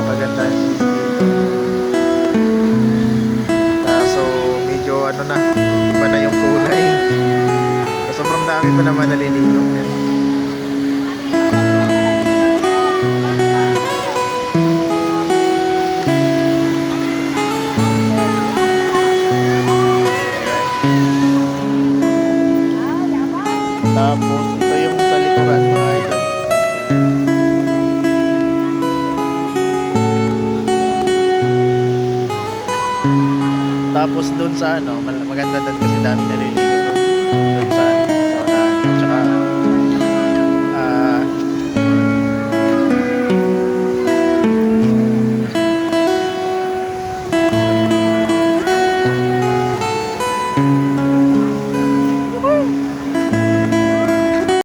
maganda yung view dito. So medyo ano na, iba na yung kulay. So, sobrang dami pa naman naliligo. Tapos ito yung sa likuran mga idol. Tapos doon sa ano, maganda doon kasi dami naliligo.